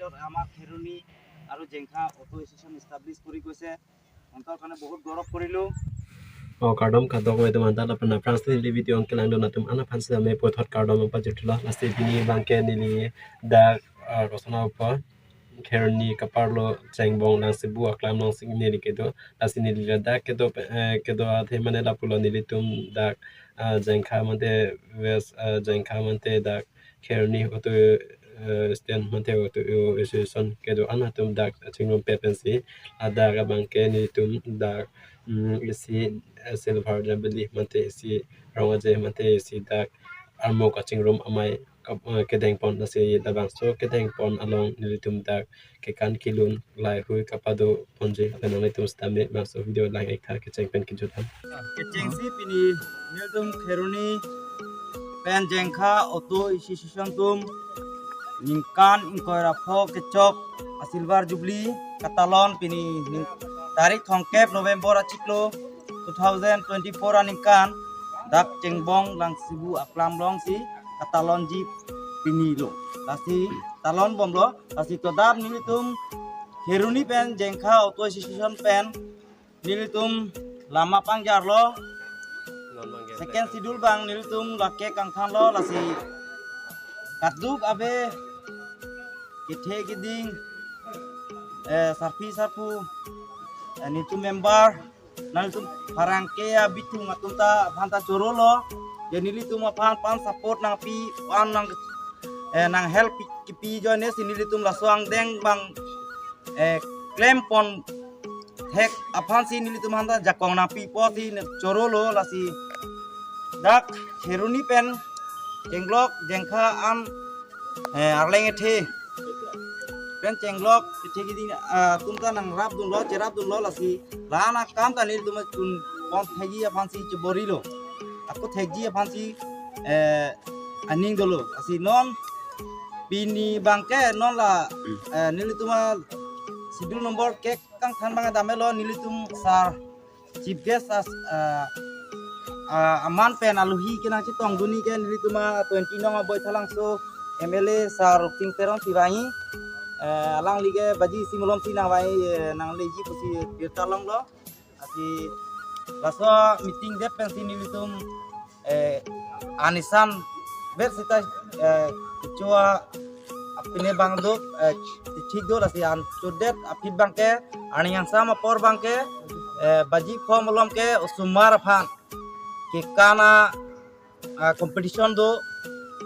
ষ্টেটত আমাৰ খেৰুনি আৰু জেংখা অটো এছ'চিয়েশ্যন ইষ্টাব্লিছ কৰি গৈছে অন্তৰ কাৰণে বহুত গৌৰৱ কৰিলোঁ kardom kadok we teman tala pernah France ni video ang kelang don atum ana fans me pothot kardom pa jutula lasti bini bangke nili da rosana pa kherni kaparlo chengbong nang sibu aklam nang sing ni kedo lasti nili da kedo athe mane la pulo nili tum da jengkha mante wes jengkha mante da kherni oto stand mante oto association kedo ana tum da chinglom pepensi ada ga bangke ni tum da isi silver jabili mate isi rongaje mate isi dak armo kaching room amai kedeng pon nasi dabang so kedeng pon along nilitum dak kekan kilun lai hui kapado ponje penang litum stame maso video lang ekta keceng pen kijutan keceng si pini niltum kheruni pen jengkha auto association tum ningkan inkoira pho kecok silver jubilee katalon pini tarik thongkep November achiklo 2024 aningkan dak cengbong lang sibu aklam long si katalon ji pinilo lasi talon bomlo lasi todap nilitum kheruni pen jengkha auto association pen nilitum lama pangjar lo second sidul bang nilitum lake kangkhan lo lasi kaduk abe kithe giding sarpu nitu member nalitum parangke bitung atunta phanta chorolo je nilitum pan support nang pi pan nang help pi joine sinilitum laswang deng bang claim pon hek aphan si nilitum handa jakong nang pi po si chorolo lasi dak kheruni pen jenglok jengkha an arleng ethe pen cenglok kecegi ding tumta nang rap dun lo cerap dun lo lasi lana kam ta nil tuma tun pon thegi afansi chbori lo aku thegi afansi aning dolo asi non bini bangke non la nil tuma sidul nomor kek kang khan bang dame lo nil tum sar chief guest as aman pen aluhi kena chitong duni ke nil tuma 20 nong boy thalang so MLA sar ting terong tiwahi alang lige baji simulom si nawai nang leji pusi birtalong lo asi laso meeting dep pensi nilitum anisan versita kecoa apine bangdo ठीक दो लसी आन चोदेत अफिट बंके आनी yang sama por bangke baji form lom ke sumar phan ke kana competition do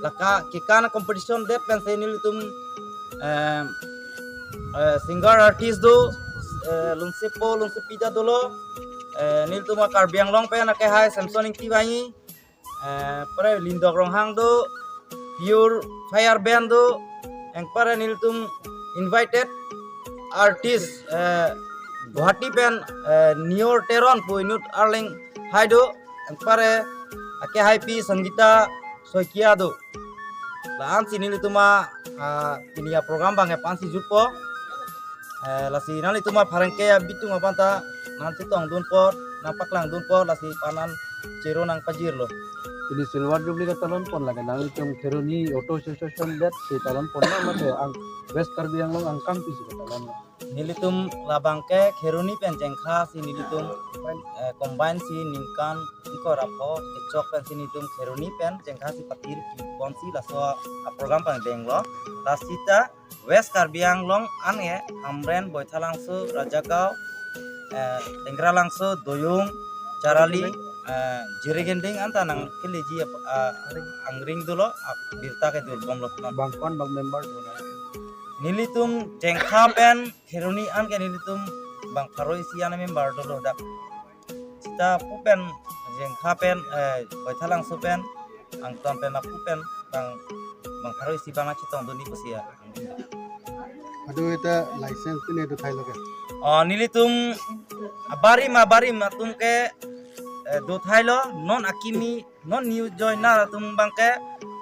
laka ke kana competition dep pensi nilitum singer artist do lungse pija dolo nil tuma karbiang long pe na ke hai samsung ti bai pare lindok rong hang do pure fire band do yang pare nil tum invited artist Guwahati pen Nior Teron puinut arling hai do yang pare ake hai pi Sanggita Soikia do laan sini tuma ini ya program bang ya pansi jutpo lasi nali tuma parengke ya bitung apanta nanti tong dun por nampak lang dun por lasi panan cero nang pajir lo ini silver jubilee ka talon pon lagi nang itum kheruni auto association bet si talon pon na mate ang west karbiang long ang kampi si talon nilitum labangke kheruni pen jengkha si nilitum combine si ningkan iko rapo kecok pen si nilitum kheruni pen jengkha si patir konsi laso program pang denglo lasita west karbiang long ane amren boithalangsu rajagao tengralangsu doyung carali jirigending anta nang keleji angring dulu birta ke dul bomlo bangkon bang member do nilitum jengkha pen kheruni an ke nilitum bang paroi siana member dulu dak cita pupen jengkha pen boithalangsu pen angton pen pupen bang paroi si bang chitong duni pusia aduh itu license pun itu thai loke nilitum bari ma tum ke do thailo non akimi non new join na tum bangke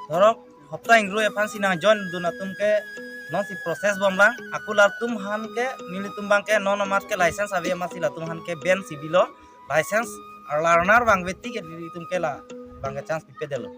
thorok hopta ingro e fansi na join duna tum ke non si proses bomlang aku la tum han ke nilitum bangke non amat ke license ave masila tum han ke ben sibilo license ar larnar bang vetti ke nilitum ke la bangke chance pipedelo